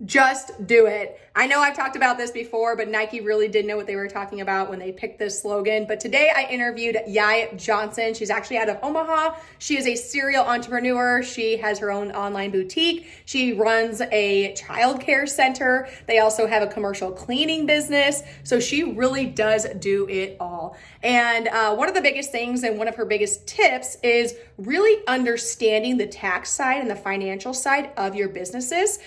Just do it. I know I've talked about this before, but Nike really did know what they were talking about when they picked this slogan. But today I interviewed Yai Johnson. She's actually out of Omaha. She is a serial entrepreneur. She has her own online boutique. She runs a childcare center. They also have a commercial cleaning business. So she really does do it all. And one of the biggest things and one of her biggest tips is really understanding the tax side and the financial side of your businesses.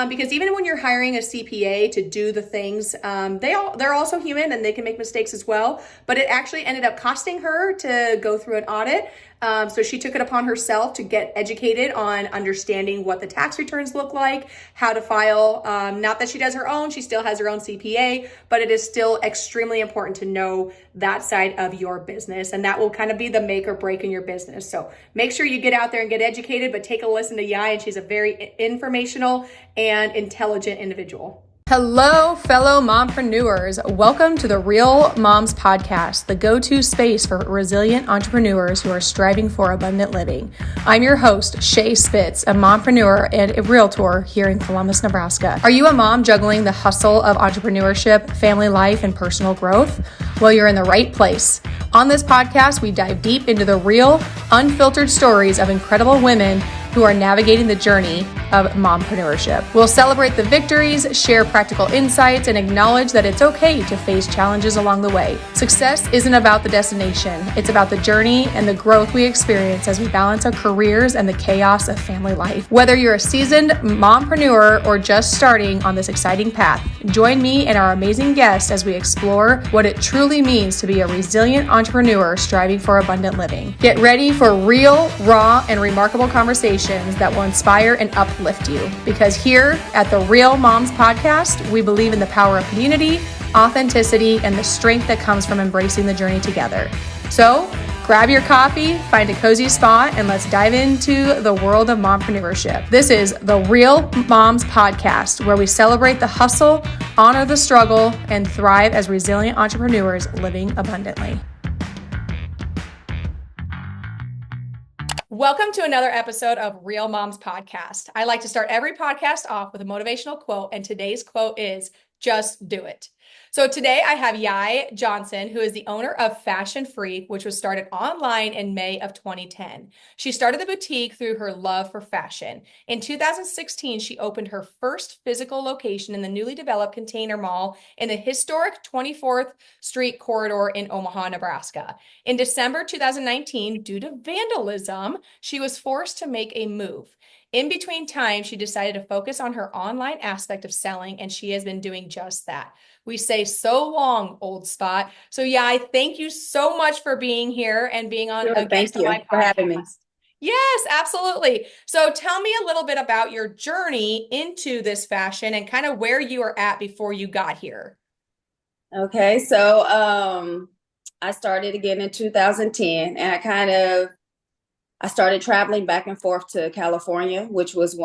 Because even when you're hiring a CPA to do the things, they're also human and they can make mistakes as well. But it actually ended up costing her to go through an audit. So she took it upon herself to get educated on understanding what the tax returns look like, how to file. Not that she does her own, she still has her own CPA, but it is still extremely important to know that side of your business. And that will kind of be the make or break in your business. So make sure you get out there and get educated, but take a listen to Yai, and she's a very informational and intelligent individual. Hello, fellow mompreneurs. Welcome to the Real Moms Podcast, the go-to space for resilient entrepreneurs who are striving for abundant living. I'm your host, Shay Spitz, a mompreneur and a realtor here in Columbus, Nebraska. Are you a mom juggling the hustle of entrepreneurship, family life, and personal growth? Well, you're in the right place. On this podcast, we dive deep into the real, unfiltered stories of incredible women who are navigating the journey of mompreneurship. We'll celebrate the victories, share practical insights, and acknowledge that it's okay to face challenges along the way. Success isn't about the destination. It's about the journey and the growth we experience as we balance our careers and the chaos of family life. Whether you're a seasoned mompreneur or just starting on this exciting path, join me and our amazing guests as we explore what it truly means to be a resilient entrepreneur striving for abundant living. Get ready for real, raw, and remarkable conversations that will inspire and uplift you. Because here at the Real Moms Podcast, we believe in the power of community, authenticity, and the strength that comes from embracing the journey together. So grab your coffee, find a cozy spot, and let's dive into the world of mompreneurship. This is the Real Moms Podcast, where we celebrate the hustle, honor the struggle, and thrive as resilient entrepreneurs living abundantly. Welcome to another episode of Real Moms Podcast. I like to start every podcast off with a motivational quote, and today's quote is, "Just do it." So today I have Yai Johnson, who is the owner of Fashion Freak, which was started online in May of 2010. She started the boutique through her love for fashion. In 2016, she opened her first physical location in the newly developed Container Mall in the historic 24th Street corridor in Omaha, Nebraska. In December 2019, due to vandalism, she was forced to make a move. In between time, she decided to focus on her online aspect of selling, and she has been doing just that. We say so long, old spot. So Yai, thank you so much for being here and being on a guest on my podcast. For having me. Yes, absolutely. So tell me a little bit about your journey into this fashion and kind of where you were at before you got here. Okay, so I started again in 2010, and I started traveling back and forth to California, which was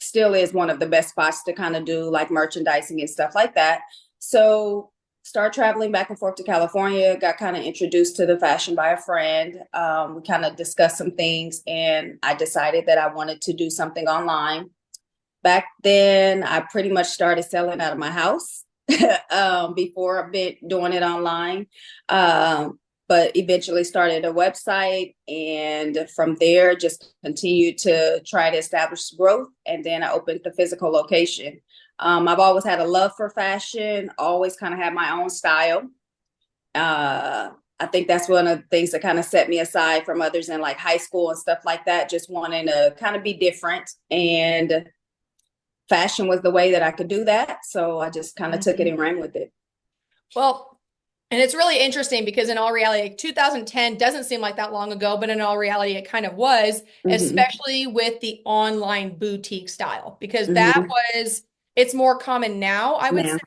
still is one of the best spots to kind of do like merchandising and stuff like that. So start traveling back and forth to California, got kind of introduced to the fashion by a friend. We kind of discussed some things, and I decided that I wanted to do something online. Back then, I pretty much started selling out of my house before I've been doing it online. But eventually started a website, and from there just continued to try to establish growth. And then I opened the physical location. I've always had a love for fashion, always kind of had my own style. I think that's one of the things that kind of set me aside from others in like high school and stuff like that, just wanting to kind of be different. And fashion was the way that I could do that. So I just kind of took it and ran with it. Well, and it's really interesting because in all reality, 2010 doesn't seem like that long ago, but in all reality, it kind of was, especially with the online boutique style, because it's more common now, I would say.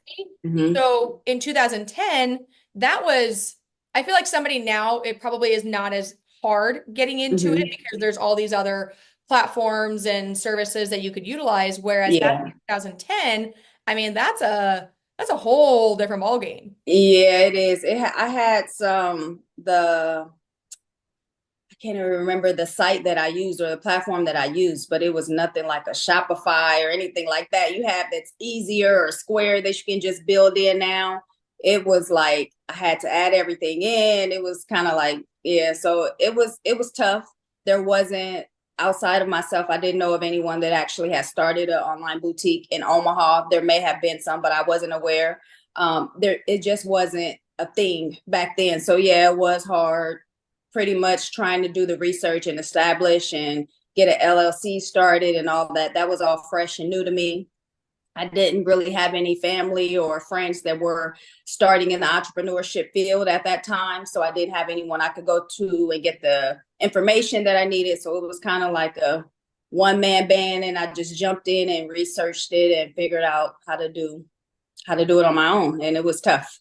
So in 2010, I feel like somebody now, it probably is not as hard getting into it because there's all these other platforms and services that you could utilize. Whereas back in 2010, I mean, that's a whole different ballgame. Yeah, it is. I had I can't even remember the site that I used or the platform that I used, but it was nothing like a Shopify or anything like that. You have that's easier or Square that you can just build in now. It was like I had to add everything in. It was kind of like, yeah, so it was tough. There wasn't outside of myself, I didn't know of anyone that actually had started an online boutique in Omaha. There may have been some, but I wasn't aware. There it just wasn't a thing back then. So yeah, it was hard pretty much trying to do the research and establish and get an LLC started and all that. That was all fresh and new to me. I didn't really have any family or friends that were starting in the entrepreneurship field at that time. So I didn't have anyone I could go to and get the information that I needed. So it was kind of like a one-man band, and I just jumped in and researched it and figured out how to do it on my own. And it was tough.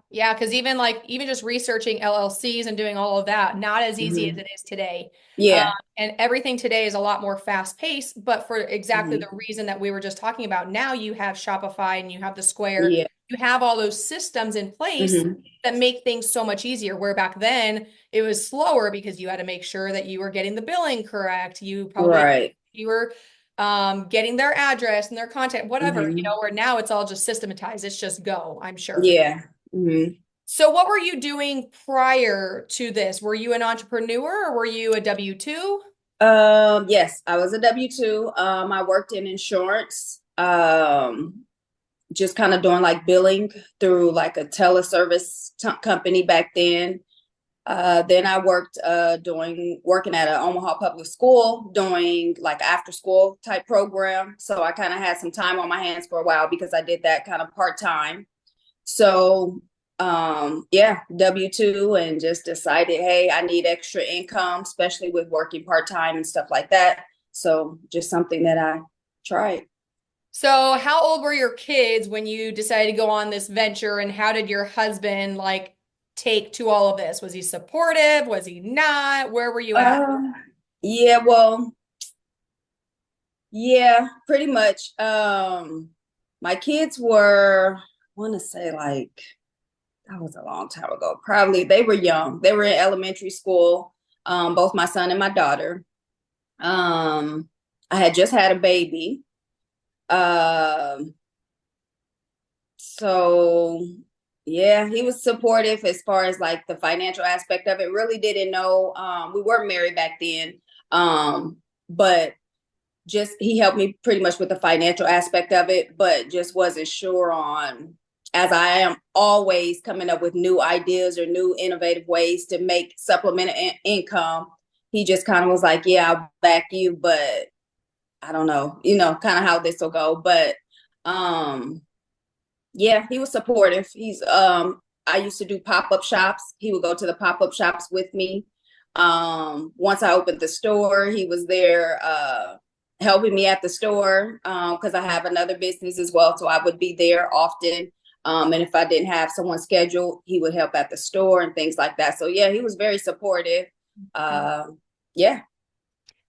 Yeah, because even just researching LLCs and doing all of that, not as easy as Mm-hmm. it is today. Yeah. And everything today is a lot more fast paced, but for exactly the Mm-hmm. reason that we were just talking about. Now you have Shopify and you have the Square, Yeah. you have all those systems in place Mm-hmm. that make things so much easier. Where back then it was slower because you had to make sure that you were getting the billing correct. You probably Right. you were getting their address and their contact, whatever, Mm-hmm. where now it's all just systematized. It's just go, I'm sure. Yeah. Mm-hmm. So what were you doing prior to this? Were you an entrepreneur or were you a W-2? Yes, I was a W-2. I worked in insurance. Just kind of doing like billing through like a teleservice company back then. Then I worked working at an Omaha public school doing like after school type program. So I kind of had some time on my hands for a while because I did that kind of part time. So yeah, W-2, and just decided, hey, I need extra income, especially with working part time and stuff like that. So just something that I tried. So how old were your kids when you decided to go on this venture, and how did your husband take to all of this? Was he supportive? Was he not? Where were you at? Uh, yeah, well, yeah, pretty much. My kids were, I want to say like, that was a long time ago. Probably they were young. They were in elementary school, both my son and my daughter. Um, I had just had a baby. Um, so yeah, he was supportive as far as like the financial aspect of it. Really didn't know. We weren't married back then. But just he helped me pretty much with the financial aspect of it, but just wasn't sure on, as I am always coming up with new ideas or new innovative ways to make supplemental income. He just kind of was like, yeah, I'll back you, but I don't know, kind of how this will go. But um yeah, he was supportive. I used to do pop-up shops. He would go to the pop-up shops with me. Once I opened the store, he was there helping me at the store because I have another business as well. So I would be there often. And if I didn't have someone scheduled, he would help at the store and things like that. So yeah, he was very supportive. Yeah.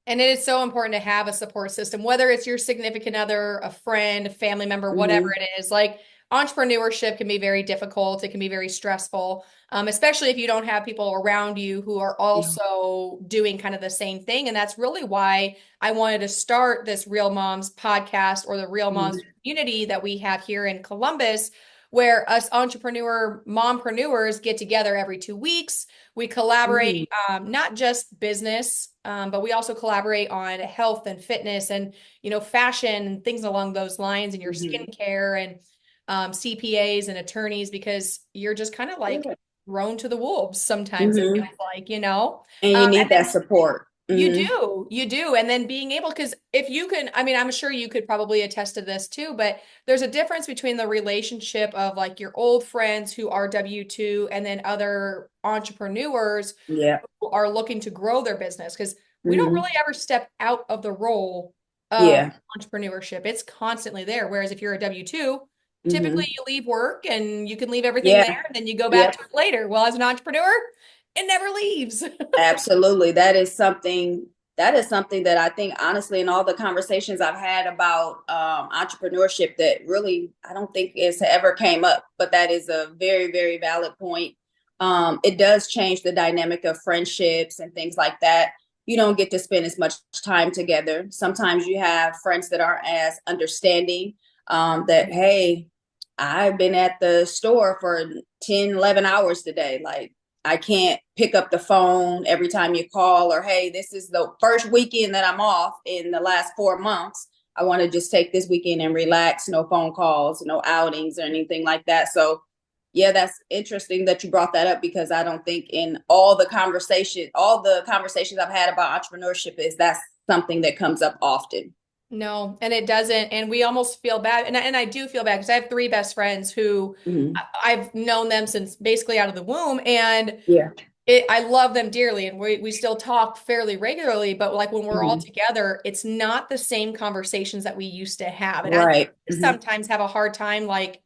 And it is so important to have a support system, whether it's your significant other, a friend, a family member, whatever Hmm. it is. Like entrepreneurship can be very difficult. It can be very stressful, especially if you don't have people around you who are Yeah. also doing kind of the same thing. And that's really why I wanted to start this Real Moms podcast, or the Real Moms Hmm. community that we have here in Columbus, where us mompreneurs get together every 2 weeks. We collaborate, not just business, but we also collaborate on health and fitness and, fashion and things along those lines, and your Hmm. skincare and CPAs and attorneys, because you're just kind of like Yeah. thrown to the wolves sometimes, it Hmm. feels like. And you need And that then support. you Hmm. do, you do. And then being able, because if you can, I mean, I'm sure you could probably attest to this too, but there's a difference between the relationship of like your old friends who are W-2 and then other entrepreneurs Yeah. who are looking to grow their business. Because we don't really Hmm. ever step out of the role of Yeah. entrepreneurship. It's constantly there. Whereas if you're a W-2, typically Hmm. you leave work and you can leave everything Yeah. there and then you go back Yep. to it later. Well, as an entrepreneur, it never leaves. Absolutely. That is something that I think honestly in all the conversations I've had about entrepreneurship that really I don't think it's ever came up, but that is a very, very valid point. it does change the dynamic of friendships and things like that. You don't get to spend as much time together. Sometimes you have friends that aren't as understanding, that, hey, I've been at the store for 10, 11 hours today. Like, I can't pick up the phone every time you call, or, hey, this is the first weekend that I'm off in the last 4 months. I want to just take this weekend and relax, no phone calls, no outings or anything like that. So yeah, that's interesting that you brought that up, because I don't think in all the conversations I've had about entrepreneurship is that's something that comes up often. No, and it doesn't. And we almost feel bad. And I do feel bad because I have three best friends who Mhm. I've known them since basically out of the womb. And Yeah. I love them dearly, and we still talk fairly regularly, but like when we're all Mhm. together, it's not the same conversations that we used to have. And I Right. Mhm. sometimes have a hard time, like,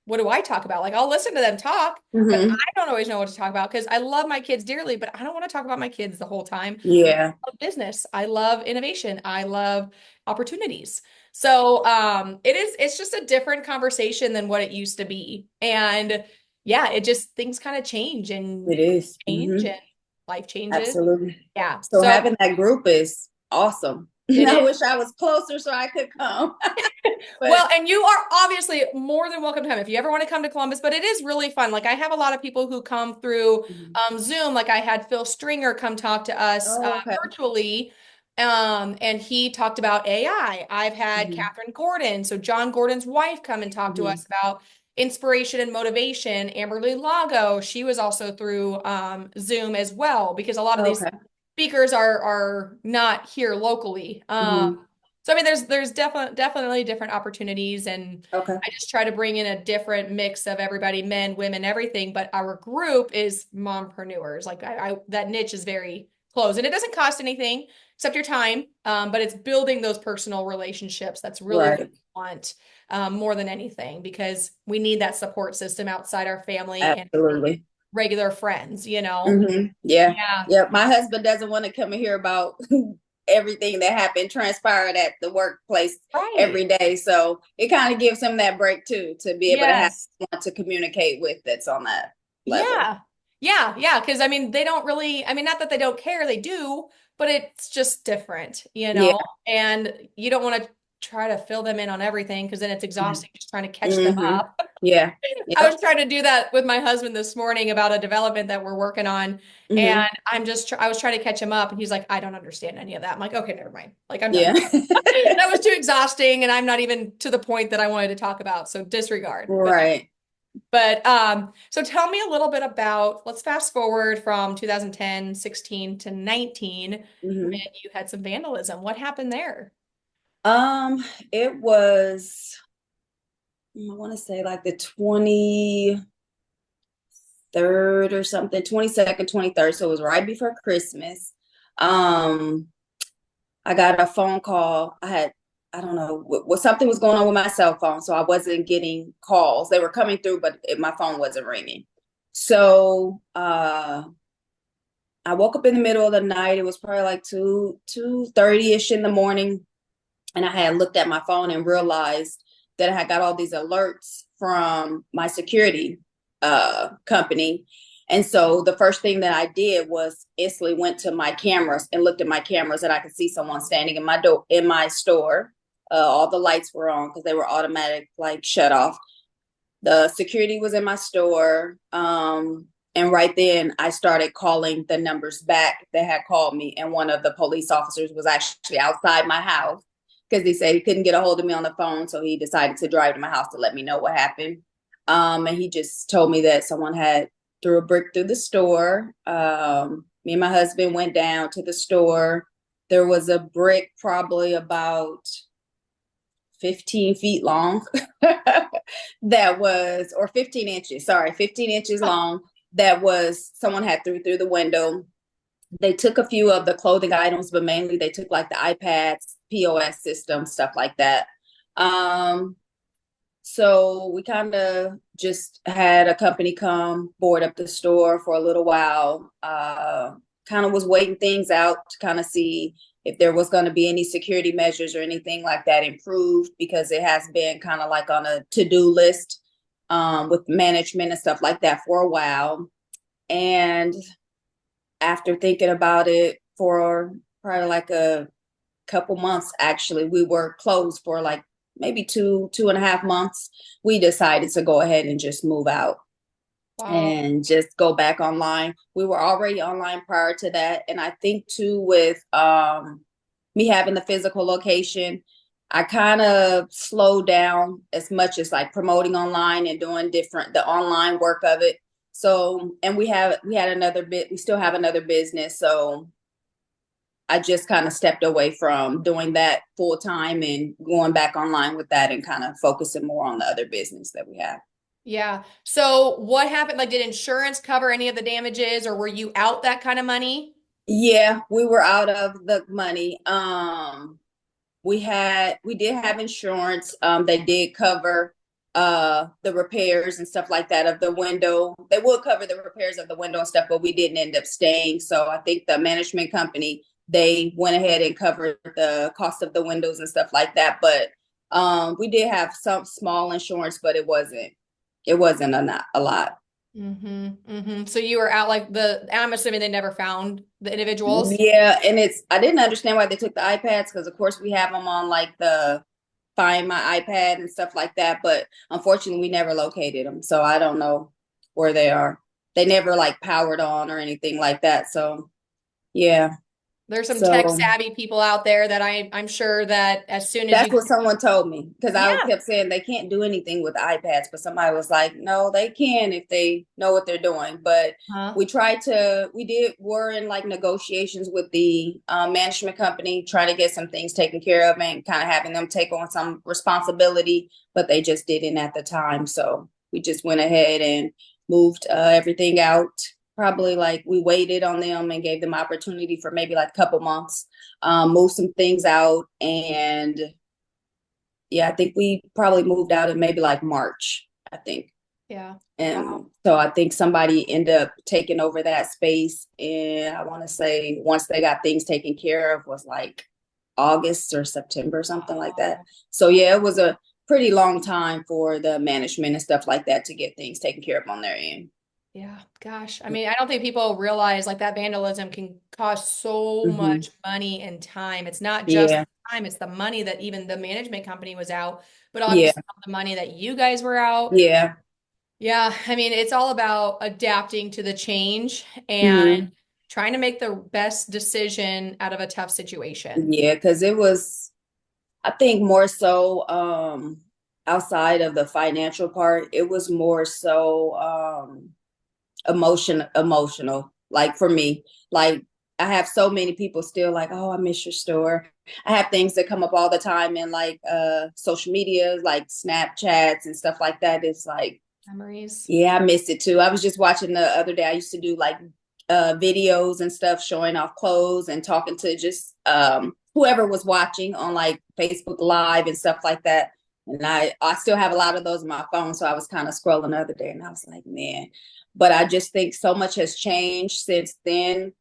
what do I talk about? Like, I'll listen to them talk, but Mhm. I don't always know what to talk about because I love my kids dearly, but I don't want to talk about my kids the whole time. Yeah. I love business. I love innovation. I love opportunities. So it's just a different conversation than what it used to be. And yeah, it just things kind of change and It is. change Mhm. and life changes. Absolutely. Yeah. So So having that group is awesome. it I is. wish I was closer so I could come. But Well, and you are obviously more than welcome to come if you ever want to come to Columbus, but it is really fun. Like I have a lot of people who come through Mhm. Zoom. Like I had Phil Stringer come talk to us Oh, okay. virtually. And he talked about AI. I've had Mhm. Catherine Gordon, so John Gordon's wife, come and talk to Mhm. us about inspiration and motivation. Amberly Lago, she was also through Zoom as well, because a lot of these Okay. speakers are not here locally. Mhm. So I mean, there's definitely different opportunities, and Okay. I just try to bring in a different mix of everybody, men, women, everything. But our group is mompreneurs. Like I that niche is very close, and it doesn't cost anything except your time. But it's building those personal relationships. That's really what Right. we want more than anything, because we need that support system outside our family and Absolutely. regular friends. You know. Yeah. Yeah. Yeah. My husband doesn't want to come and hear about everything that happened, transpired at the workplace Right. every day. So it kind of gives him that break too, to be able to have Yes. someone to communicate with that's on that level. Yeah. Yeah. Because I mean, they don't really, I mean, not that they don't care, they do, but it's just different, you Yeah. know? And you don't want to try to fill them in on everything because then it's exhausting just trying to catch them Mm-hmm. up. Yeah. I Yep. was trying to do that with my husband this morning about a development that we're working on. And Mm-hmm. I was trying to catch him up, and he's like, I don't understand any of that. I'm like, okay, never mind. Like, I'm done. Yeah. That was too exhausting, and I'm not even to the point that I wanted to talk about. So disregard. Right. But so tell me a little bit about, let's fast forward from 2010, 16 to 19 when Mm-hmm. you had some vandalism. What happened there? It was, I want to say like the 23rd or something, 22nd, 23rd. So it was right before Christmas. Um, I got a phone call. I don't know, what something was going on with my cell phone. So I wasn't getting calls. They were coming through, but my phone wasn't ringing. So I woke up in the middle of the night. It was probably like 2:30-ish in the morning. And I had looked at my phone and realized that I had got all these alerts from my security company. And so the first thing that I did was instantly went to my cameras and looked at my cameras, and I could see someone standing in my door in my store. All the lights were on because they were automatic, like shut off. The security was in my store. And right then I started calling the numbers back that had called me. And one of the police officers was actually outside my house because he said he couldn't get a hold of me on the phone. So he decided to drive to my house to let me know what happened. And he just told me that someone had threw a brick through the store. Me and my husband went down to the store. There was a brick probably about 15 feet long that was, or 15 inches, sorry, 15 inches long, that was someone had through the window. They took a few of the clothing items, but mainly they took like the iPads, POS system, stuff like that. Um, so we kind of just had a company come board up the store for a little while. Kind of was waiting things out to kind of see if there was going to be any security measures or anything like that improved, because it has been kind of like on a to-do list with management and stuff like that for a while. And after thinking about it for probably like a couple months, actually, we were closed for like maybe 2.5 months. We decided to go ahead and just move out. Wow. And just go back online. We were already online prior to that. And I think too, with me having the physical location, I kind of slowed down as much as like promoting online and doing the online work of it. So, and we had we still have another business. So I just kind of stepped away from doing that full time and going back online with that and kind of focusing more on the other business that we have. Yeah. So what happened? Like, did insurance cover any of the damages, or were you out that kind of money? Yeah, we were out of the money. We did have insurance. They did cover the repairs and stuff like that of the window. They would cover the repairs of the window and stuff, but we didn't end up staying. So I think the management company, they went ahead and covered the cost of the windows and stuff like that. But we did have some small insurance, but it wasn't a lot. So you were out I'm assuming they never found the individuals. Yeah, and I didn't understand why they took the iPads, because of course we have them on like the Find My iPad and stuff like that, but unfortunately we never located them. So I don't know where they are. They never like powered on or anything like that. So yeah. There's some tech So savvy people out there that I'm sure that as soon as that's you, what someone told me, because I yeah, kept saying they can't do anything with iPads, but somebody was like, no, they can if they know what they're doing. But huh? we're in like negotiations with the management company, trying to get some things taken care of and kind of having them take on some responsibility, but they just didn't at the time. So we just went ahead and moved everything out. Probably like we waited on them and gave them opportunity for maybe like a couple months, move some things out. And yeah, I think we probably moved out in maybe like March, I think. Yeah. And Wow. so I think somebody ended up taking over that space. And I want to say once they got things taken care of was like August or September, something like that. So yeah, it was a pretty long time for the management and stuff like that to get things taken care of on their end. Yeah, gosh. I mean, I don't think people realize like that vandalism can cost so Hmm. much money and time. It's not just Yeah, time, it's the money that even the management company was out, but yeah, obviously the money that you guys were out. yeah. Yeah, I mean, it's all about adapting to the change and Hmm. trying to make the best decision out of a tough situation. Yeah, because it was, I think more so outside of the financial part, it was more so emotional. Like for me, like I have so many people still like, oh, I miss your store. I have things that come up all the time in like social media, like Snapchats and stuff like that. It's like, Memories. yeah, I missed it too. I was just watching the other day. I used to do like videos and stuff showing off clothes and talking to just whoever was watching on like Facebook Live and stuff like that. And I still have a lot of those on my phone. So I was kind of scrolling the other day and I was like, man, but I just think so much has changed since then.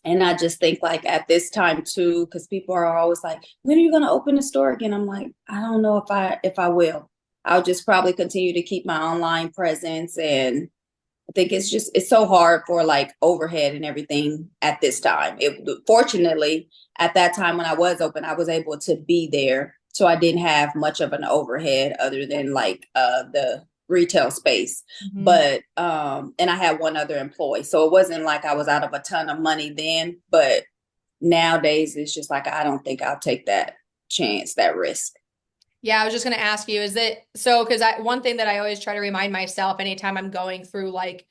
And I just think like at this time too, because people are always like, when are you going to open the store again? I'm like, I don't know if I will. I'll just probably continue to keep my online presence. And I think it's so hard for like overhead and everything at this time. Fortunately, at that time when I was open, I was able to be there. So I didn't have much of an overhead other than like the retail space. Mhm. But and I had one other employee. So it wasn't like I was out of a ton of money then. But nowadays it's just like I don't think I'll take that chance, that risk. Yeah, I was just going to ask you, is it so? Because one thing that I always try to remind myself anytime I'm going through like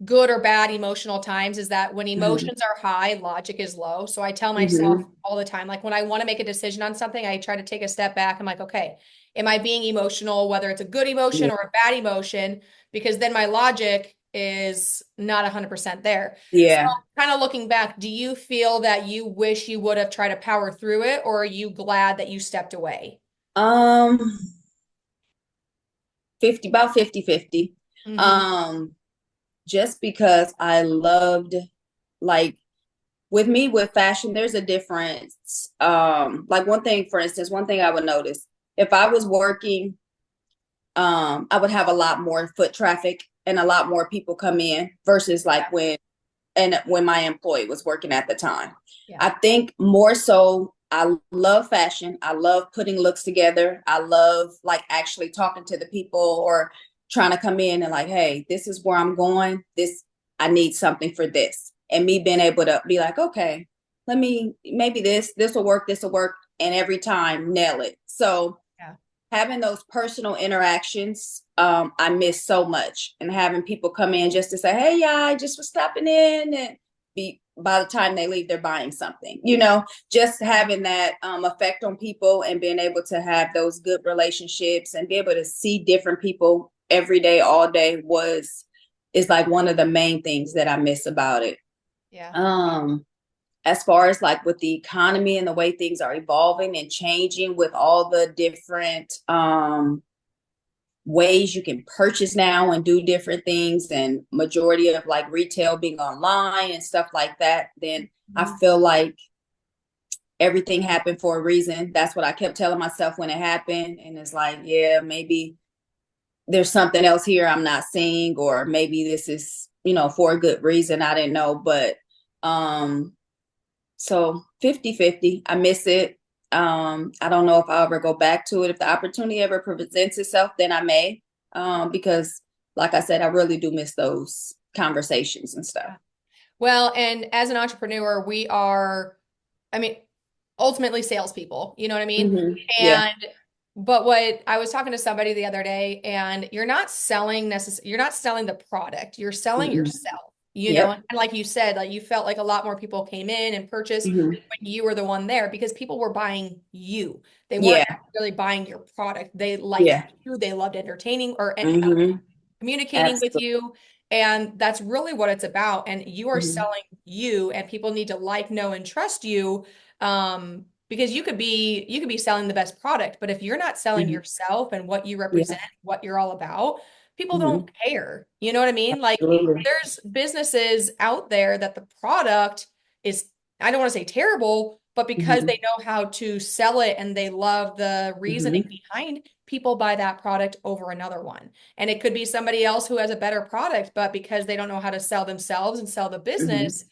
good or bad emotional times is that when Hmm. emotions are high, logic is low. So I tell myself Hmm. all the time, like when I want to make a decision on something, I try to take a step back. I'm like, okay, am I being emotional, whether it's a good emotion Yeah. or a bad emotion? Because then my logic is not 100% there. So Yeah. kind of looking back, do you feel that you wish you would have tried to power through it, or are you glad that you stepped away? Um, 50, about 50-50. Hmm. Um, just because I loved, like, with me with fashion, there's a difference. Like one thing, for instance, one thing I would notice, if I was working, I would have a lot more foot traffic and a lot more people come in versus like when my employee was working at the time. Yeah. I think more so, I love fashion. I love putting looks together. I love like actually talking to the people or trying to come in and like, hey, this is where I'm going. I need something for this. And me being able to be like, okay, maybe this will work, and every time nail it. So Yeah. having those personal interactions, I miss so much. And having people come in just to say, hey, yeah, I just was stopping in, and by the time they leave, they're buying something, just having that effect on people and being able to have those good relationships and be able to see different people every day, all day is like one of the main things that I miss about it. Yeah. As far as like with the economy and the way things are evolving and changing with all the different ways you can purchase now and do different things, and majority of like retail being online and stuff like that, then I feel like everything happened for a reason. That's what I kept telling myself when it happened. And it's like, yeah, maybe there's something else here I'm not seeing, or maybe this is, for a good reason. I didn't know, but so 50-50. I miss it. I don't know if I'll ever go back to it. If the opportunity ever presents itself, then I may, because like I said, I really do miss those conversations and stuff. Well, and as an entrepreneur, we are, I mean, ultimately salespeople, you know what I mean? Mm-hmm. Yeah. And, but what I was talking to somebody the other day, and you're not selling the product, you're selling Mm-hmm. yourself, Yep. and like you said, like you felt like a lot more people came in and purchased Mm-hmm. when you were the one there because people were buying you. They weren't Yeah. really buying your product. They liked Yeah. you. They loved entertaining or Mm-hmm. communicating with Absolutely. you. And that's really what it's about. And you are Mm-hmm. selling you, and people need to like, know, and trust you. Because you could be selling the best product, but if you're not selling Mm-hmm. yourself and what you Yeah. represent, what you're all about, people Mm-hmm. don't care. You know what I mean? Like Absolutely. there's businesses out there that the product is, I don't want to say terrible, but because Mm-hmm. they know how to sell it and they love the reasoning Mm-hmm. behind, people buy that product over another one. And it could be somebody else who has a better product, but because they don't know how to sell themselves and sell the Mm-hmm. business,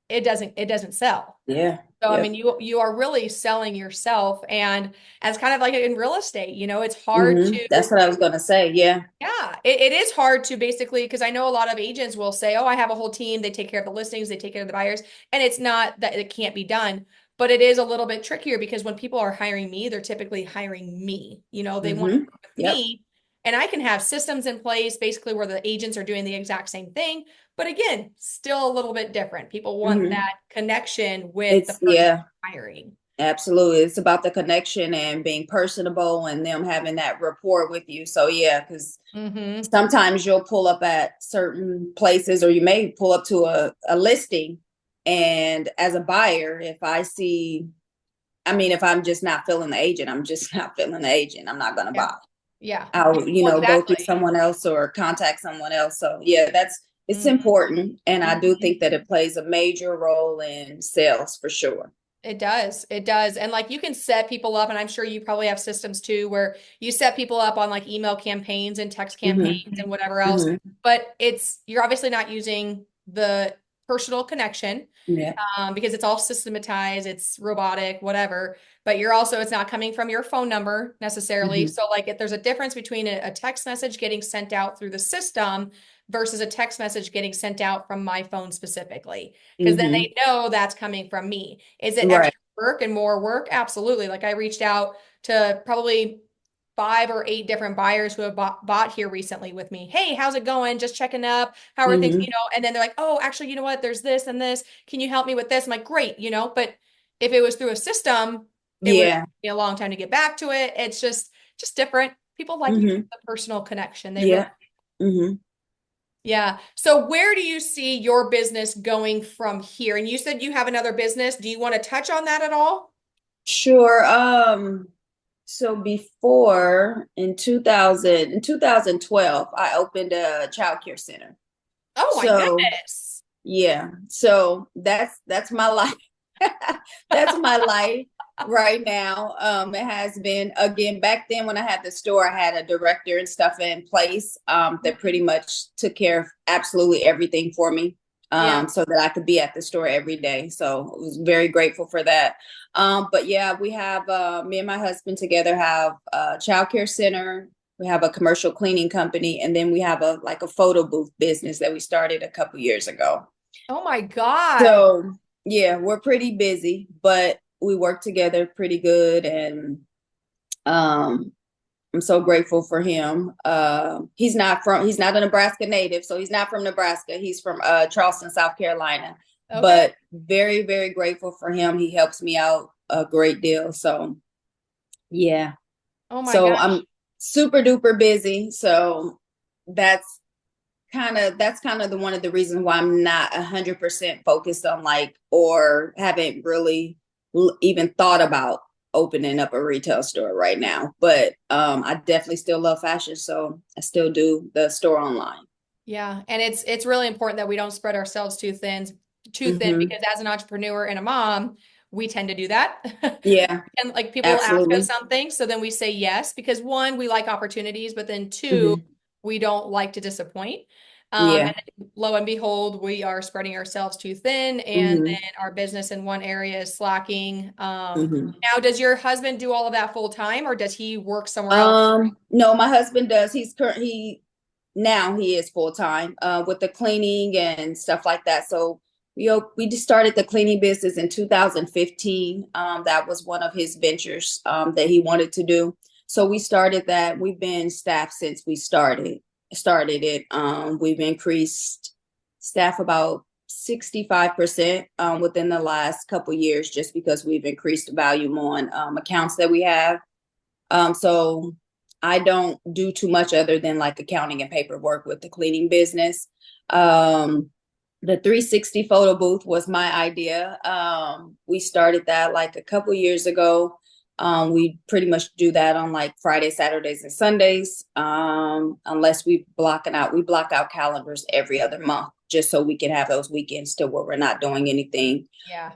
it doesn't sell. Yeah. So, I Yep. mean, you are really selling yourself. And as kind of like in real estate, it's hard Mm-hmm. to, That's what I was gonna say. Yeah. yeah, it is hard to basically, because I know a lot of agents will say, oh, I have a whole team. They take care of the listings, they take care of the buyers. And it's not that it can't be done, but it is a little bit trickier because when people are hiring me, they're typically hiring me. They want to Mm-hmm. work with Yep. me. And I can have systems in place basically where the agents are doing the exact same thing. But again, still a little bit different. People want Mm-hmm. that connection with the It's person yeah. hiring. Absolutely. It's about the connection and being personable and them having that rapport with you. So yeah, because Mm-hmm. sometimes you'll pull up at certain places, or you may pull up to a listing. And as a buyer, if I'm just not feeling the agent, I'm just not feeling the agent. I'm not going to Yeah. buy. Yeah. I'll, Well, go through exactly. someone else or contact someone else. So yeah, it's Mm-hmm. important. And I do Mm-hmm. think that it plays a major role in sales for sure. It does. It does. And like you can set people up, and I'm sure you probably have systems too where you set people up on like email campaigns and text campaigns Mm-hmm. and whatever else. Mm-hmm. But you're obviously not using the personal connection Yeah. because it's all systematized, it's robotic, whatever. But it's not coming from your phone number necessarily. Mm-hmm. So like if there's a difference between a text message getting sent out through the system versus a text message getting sent out from my phone specifically, because then Mm-hmm. they know that's coming from me. Is it Right. extra work and more work? Absolutely. Like I reached out to probably 5 or 8 different buyers who have bought here recently with me. Hey, how's it going? Just checking up. How are things? Mm-hmm. And then they're like, oh, actually, you know what? There's this and this. Can you help me with this? I'm like, great, but if it was through a system, it would Yeah. be a long time to get back to it. It's just different. People like Mm-hmm. the personal connection. They really, Yeah. Mm-hmm. yeah. So where do you see your business going from here? And you said you have another business. Do you want to touch on that at all? Sure. So before in 2012, I opened a childcare center. Oh my So goodness. yeah, so that's my life. That's my life. right now. It has been, again, back then when I had the store, I had a director and stuff in place that pretty much took care of absolutely everything for me. Yeah. So that I could be at the store every day. So I was very grateful for that. But yeah, we have me and my husband together have a childcare center. We have a commercial cleaning company, and then we have a photo booth business that we started a couple years ago. Oh my God. So yeah, we're pretty busy, but we work together pretty good, and um I'm so grateful for him. He's not a Nebraska native, so he's not from Nebraska. He's from Charleston, South Carolina. Okay. But very, very grateful for him. He helps me out a great deal. So yeah. Oh my So gosh. I'm super duper busy. So that's that's kind of the one of the reasons why I'm not 100% focused on or haven't really even thought about opening up a retail store right now. But I definitely still love fashion, so I still do the store online. Yeah. And it's really important that we don't spread ourselves too thin, Hmm. because as an entrepreneur and a mom, we tend to do that. Yeah, And like people will ask us absolutely. something, so then we say yes, because one, we like opportunities, but then two, Hmm. we don't like to disappoint. Yeah. And lo and behold, we are spreading ourselves too thin, and then Hmm. our business in one area is slacking. Hmm. Now, does your husband do all of that full time, or does he work somewhere else? No, my husband does. He now he is full time with the cleaning and stuff like that. So we just started the cleaning business in 2015. That was one of his ventures that he wanted to do. So we started that. We've been staffed since we started it. We've increased staff about 65% within the last couple years, just because we've increased the volume on accounts that we have. So I don't do too much other than accounting and paperwork with the cleaning business. The 360 photo booth was my idea. We started that a couple years ago. We pretty much do that on Fridays, Saturdays, and Sundays. Unless we block out calendars every other month, just so we can have those weekends to where we're not doing anything. Yeah.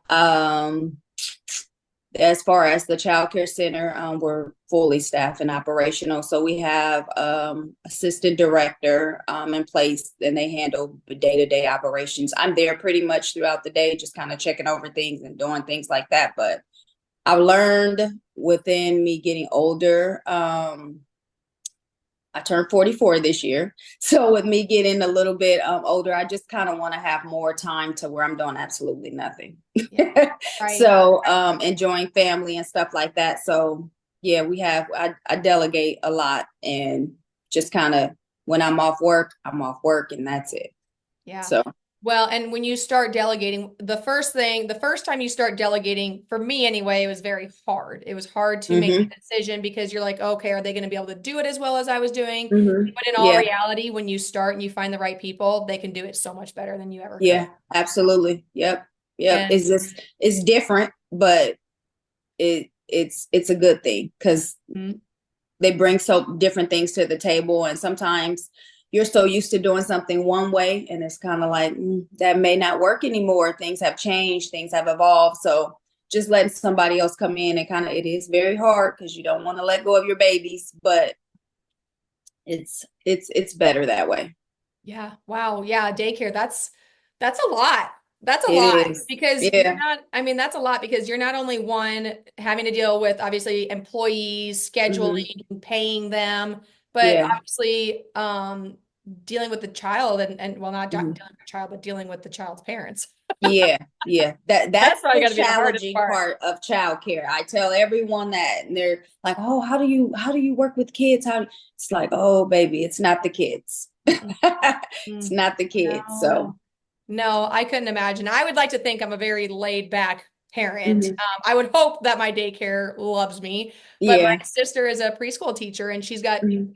As far as the childcare center, we're fully staffed and operational. So we have assistant director in place, and they handle the day-to-day operations. I'm there pretty much throughout the day, just kind of checking over things and doing things like that. But I've learned within me getting older, I turned 44 this year. So with me getting a little bit older, I just kind of want to have more time to where I'm doing absolutely nothing. Yeah. Right. So enjoying family and stuff like that. So yeah, I delegate a lot, and just kind of when I'm off work, and that's it. Yeah. So Well, and when you start delegating, the first time you start delegating, for me anyway, it was very hard. It was hard to make hmm the decision, because you're like, okay, are they going to be able to do it as well as I was doing? But in all yeah, reality, when you start and you find the right people, they can do it so much better than you ever could. yeah, absolutely. Yep. And It's different, but it's a good thing, because mm, they bring so different things to the table, and sometimes you're so used to doing something one way, and it's kind of that may not work anymore. Things have changed, things have evolved. So just letting somebody else come in, and it is very hard, because you don't want to let go of your babies, but it's better that way. yeah, wow, yeah, daycare, that's a lot. That's a lot, It is. because you're Yeah. not, I mean, that's a lot, because you're not only one having to deal with obviously employees, Hmm. scheduling, paying them, but Yeah. obviously dealing with the child, and well, not dealing Mhm. with the child, but dealing with the child's parents. Yeah. That's That's probably the got to be the hardest challenging part. part of childcare. I tell everyone that, and they're like, "Oh, how do you work with kids? How?" It's like, "Oh, baby, it's not the kids. Mm-mm. It's Mm. not the kids." No. So, No, I couldn't imagine. I would like to think I'm a very laid back parent. mhm. I would hope that my daycare loves me, but my Yeah. sister is a preschool teacher, and she's got Hmm.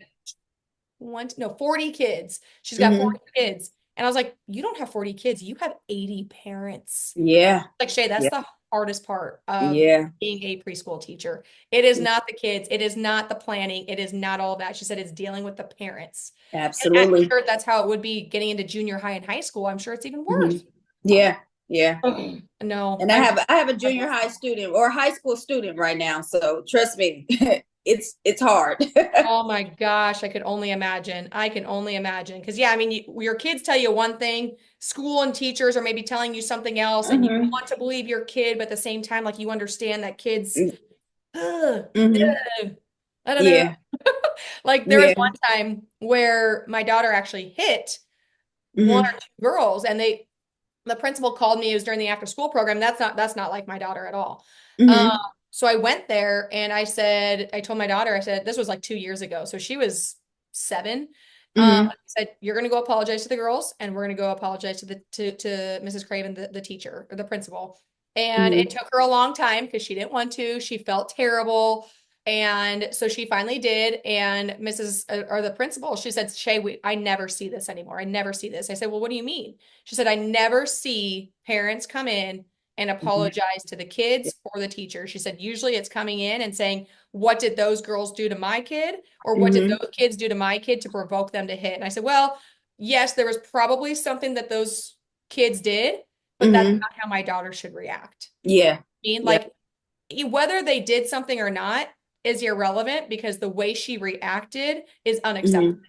40 kids. She's got Hmm. 40 kids. And I was like, you don't have 40 kids, you have 80 parents. Yeah. Like, Shay, that's Yeah. the hardest part of Yeah. being a preschool teacher. It is not the kids, it is not the planning, it is not all that. She said it's dealing with the parents. And I'm Absolutely. sure that's how it would be getting into junior high and high school. I'm sure it's even Hmm. worse. Yeah. Yeah. No, And I have a junior high student or high school student right now. So trust me, it's hard. oh my gosh, I could only imagine. I can only imagine. Because, yeah, I mean, your kids tell you one thing, school and teachers are maybe telling you something else, and you Hmm. want to believe your kid, but at the same time, like you understand that kids, ugh, Hmm. ugh, I don't know. Yeah. Like there was Yeah. one time where my daughter actually hit one Hmm. or two girls, and the principal called me. It was during the after school program. That's not like my daughter at all. Um, Hmm. so I went there and I told my daughter, I said, this was like 2 years ago. So she was 7. I Hmm. said, you're going to go apologize to the girls and we're going to go apologize to Mrs. Craven, the teacher or the principal. And it Hmm. took her a long time because she didn't want to. She felt terrible. And so she finally did. And Mrs. Or the principal, she said, Shay, I never see this anymore. I never see this. I said, well, what do you mean? She said, I never see parents come in and Hmm. apologize to the kids or the teacher. She said, usually it's coming in and saying, what did those girls do to my kid? Or what did Hmm. those kids do to my kid to provoke them to hit? And I said, well, yes, there was probably something that those kids did, but that's Hmm. not how my daughter should react. Yeah. I mean, Yeah. like, whether they did something or not is irrelevant because the way she reacted is Hmm. unacceptable.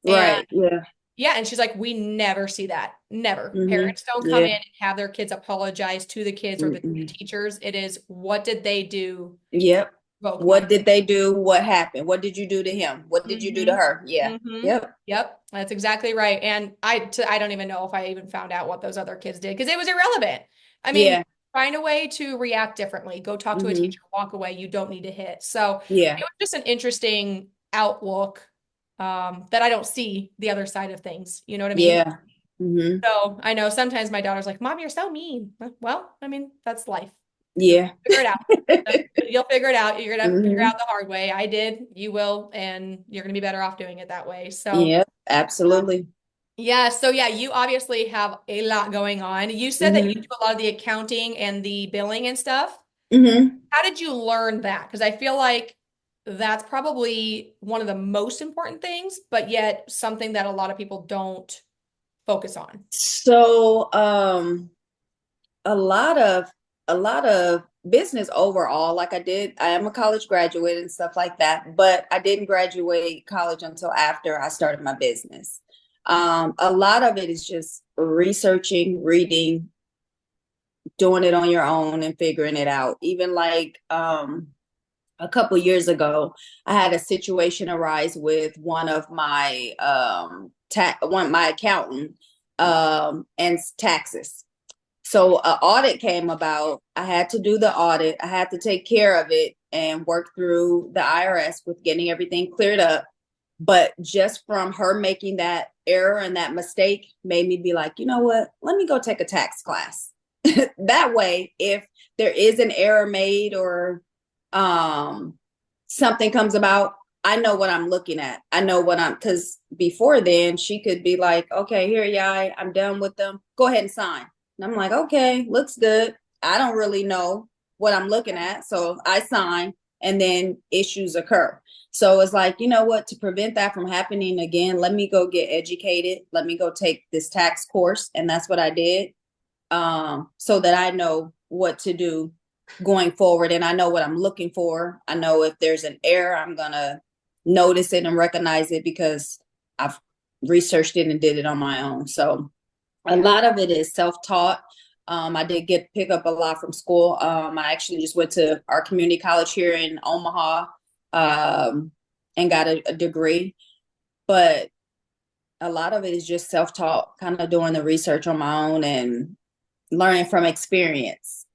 And Right. Yeah. yeah, and she's like, we never see that. Never. Hmm. Parents don't come Yeah. in and have their kids apologize to the kids or the Mm-mm. teachers. It is, what did they do Yep. to provoke my What did they do? What happened? What did you do to him? What did you do to mm-hmm. her? Yeah. Mm-hmm. Yep. Yep, that's exactly right. And I don't even know if I even found out what those other kids did because it was irrelevant. I mean, Yeah. find a way to react differently. Go talk to a Hmm. teacher, walk away. You don't need to hit. So it Yeah. was just an interesting outlook that I don't see the other side of things. You know what I mean? Yeah. Hmm. So I know sometimes my daughter's like, Mom, you're so mean. Well, I mean, that's life. You'll Yeah. figure it out. You'll figure it out. You're gonna figure out Hmm. the hard way. I did, you will, and you're gonna be better off doing it that way. So Yep. Absolutely. yeah, so yeah, you obviously have a lot going on. You said that you do Hmm. a lot of the accounting and the billing and stuff. Hmm. How did you learn that? Because I feel like that's probably one of the most important things, but yet something that a lot of people don't focus on. So, a lot of business overall. Like I am a college graduate and stuff like that, but I didn't graduate college until after I started my business. A lot of it is just researching, reading, doing it on your own and figuring it out. Even like a couple years ago, I had a situation arise with one of my my accountant and taxes. So an audit came about. I had to do the audit. I had to take care of it and work through the IRS with getting everything cleared up. But just from her making that error and that mistake made me be like, you know what? Let me go take a tax class. That way, if there is an error made or um, something comes about, I know what I'm looking at. I know what because before then she could be like, okay, here, Yai, I'm done with them. Go ahead and sign. And I'm like, okay, looks good. I don't really know what I'm looking at. So I sign and then issues occur. So it's like, you know what, to prevent that from happening again, let me go get educated. Let me go take this tax course. And that's what I did. So that I know what to do going forward and I know what I'm looking for. I know if there's an error, I'm going to notice it and recognize it because I've researched it and did it on my own. So a lot of it is self-taught. I did pick up a lot from school. I actually just went to our community college here in Omaha and got a degree. But a lot of it is just self-taught, kind of doing the research on my own and learning from experience.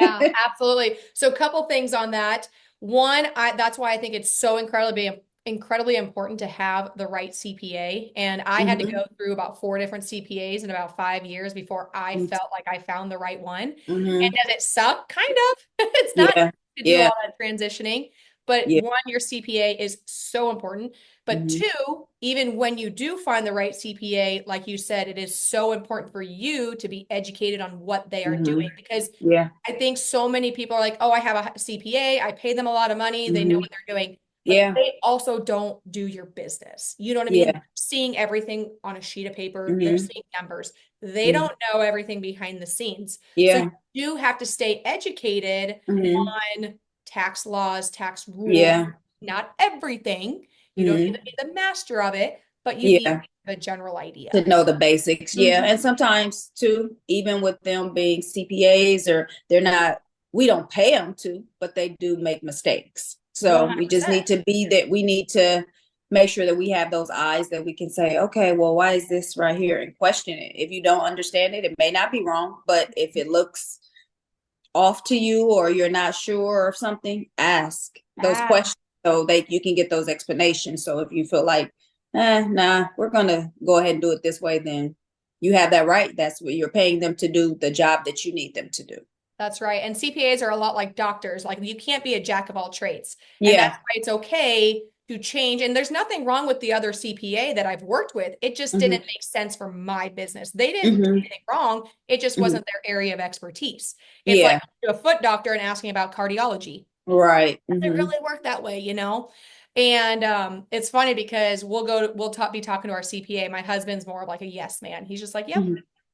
Yeah, absolutely. So a couple things on that. One, that's why I think it's so incredibly important to have the right CPA. And I had to Mm-hmm. go through about 4 different CPAs in about 5 years before I felt like I found the right one. And Mm-hmm. does it suck? Kind of. It's not Yeah. to do Yeah. all that transitioning. But Yeah. one, your CPA is so important. But Mm-hmm. two, even when you do find the right CPA, like you said, it is so important for you to be educated on what they are Mm-hmm. doing because Yeah. I think so many people are like, oh, I have a CPA, I pay them a lot of money, they know Mm-hmm. what they're doing. Yeah. They also don't do your business. You know what I mean? They're seeing everything on a sheet of paper. They're seeing numbers. They don't know everything behind the scenes. So you do have to stay educated on tax laws, tax rules, not everything. You don't need to be the master of it, but you need a general idea. To know the basics. Yeah. And sometimes too, even with them being CPAs or we don't pay them to, but they do make mistakes. So 100%. We just need to be that. We need to make sure that we have those eyes that we can say, okay, well, why is this right here, and question it. If you don't understand it, it may not be wrong, but if it looks off to you or you're not sure or something, ask those questions so that you can get those explanations. So if you feel like, nah, we're going to go ahead and do it this way, then you have that right. That's what you're paying them to do, the job that you need them to do. That's right. And CPAs are a lot like doctors. Like, you can't be a jack of all trades. And that's why it's okay to change. And there's nothing wrong with the other CPA that I've worked with. It just didn't make sense for my business. They didn't do anything wrong. It just wasn't their area of expertise. It's like a foot doctor and asking about cardiology. Right. It doesn't really work that way, you know? And it's funny because we'll be talking to our CPA. My husband's more of like a yes man. He's just like, yep,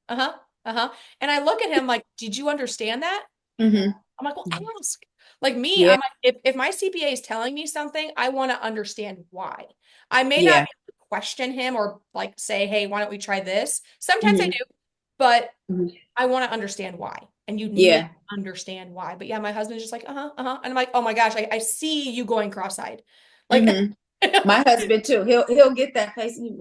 And I look at him like, did you understand that? I'm like, well, ask. Like me, I'm like, if my CPA is telling me something, I want to understand why. I may not question him or like say, hey, why don't we try this? Sometimes I do, but I want to understand why. And you need to understand why. But my husband's just like, And I'm like, oh my gosh, I see you going cross-eyed. Like my husband too. He'll get that face and he's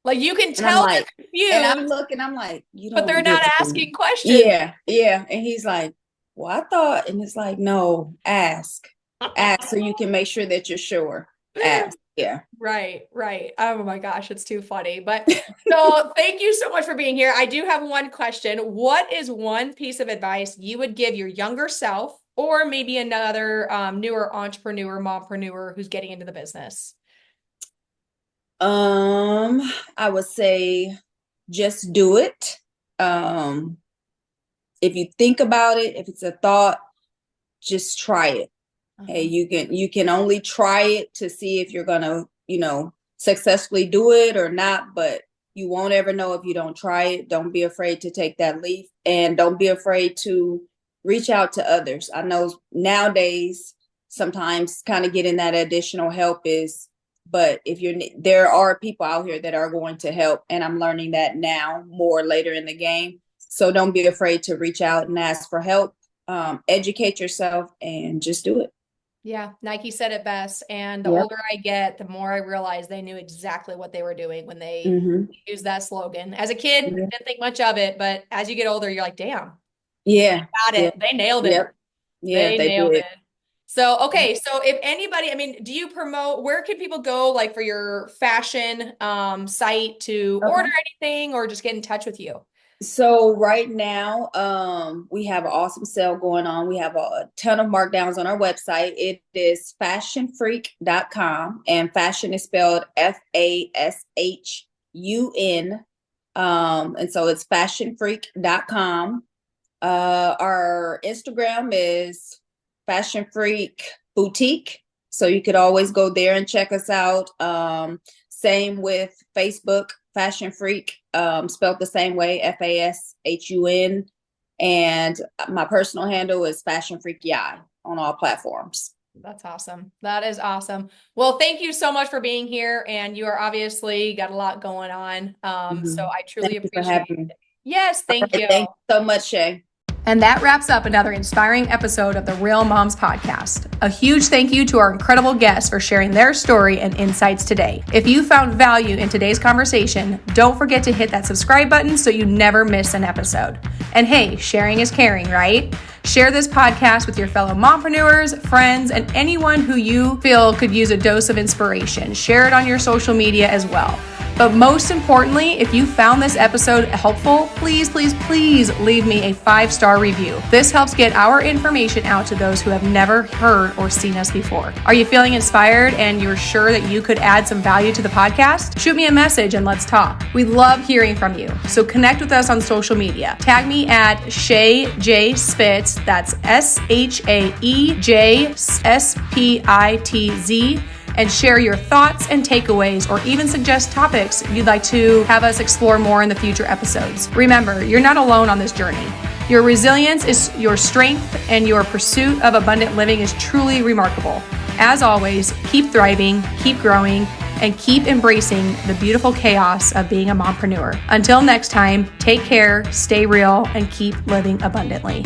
like you can tell they're confused. And I'm looking, I'm like, you don't. But they're not asking questions. Yeah. And he's like, well, I thought, and it's like, no, ask so you can make sure that you're sure. Ask. Yeah. Right. Oh my gosh, it's too funny. But so thank you so much for being here. I do have one question. What is one piece of advice you would give your younger self, or maybe another newer entrepreneur, mompreneur who's getting into the business? I would say just do it. If you think about it, if it's a thought, just try it. Hey, you can only try it to see if you're gonna, successfully do it or not, but you won't ever know if you don't try it. Don't be afraid to take that leap, and don't be afraid to reach out to others. I know nowadays sometimes kind of getting that additional help but there are people out here that are going to help, and I'm learning that now more later in the game. So don't be afraid to reach out and ask for help. Educate yourself and just do it. Yeah, Nike said it best. And the older I get, the more I realize they knew exactly what they were doing when they used that slogan. As a kid, didn't think much of it, but as you get older, you're like, damn. Yeah. Got it. They nailed it. Yeah, they nailed it. So, okay. So if anybody, do you promote, where can people go like for your fashion site to order anything or just get in touch with you? So right now, we have an awesome sale going on. We have a ton of markdowns on our website. It is fashionfreak.com, and fashion is spelled FASHUN. And so it's fashionfreak.com. Our Instagram is Fashion Freak Boutique. So you could always go there and check us out. Same with Facebook, Fashion Freak, spelled the same way, FASHUN. And my personal handle is Fashion Freak Yai on all platforms. That's awesome. That is awesome. Well, thank you so much for being here. And you are obviously got a lot going on. So I truly appreciate it. Yes, thank you. Thank you so much, Shay. And that wraps up another inspiring episode of the Real Moms Podcast. A huge thank you to our incredible guests for sharing their story and insights today. If you found value in today's conversation, don't forget to hit that subscribe button so you never miss an episode. And hey, sharing is caring, right? Share this podcast with your fellow mompreneurs, friends, and anyone who you feel could use a dose of inspiration. Share it on your social media as well. But most importantly, if you found this episode helpful, please leave me a 5-star review. This helps get our information out to those who have never heard or seen us before. Are you feeling inspired and you're sure that you could add some value to the podcast? Shoot me a message and let's talk. We love hearing from you. So connect with us on social media. Tag me at Shay J Spitz Shaejspitz, that's SHAEJSPITZ, and share your thoughts and takeaways, or even suggest topics you'd like to have us explore more in the future episodes. Remember, you're not alone on this journey. Your resilience is your strength, and your pursuit of abundant living is truly remarkable. As always, keep thriving, keep growing, and keep embracing the beautiful chaos of being a mompreneur. Until next time, take care, stay real, and keep living abundantly.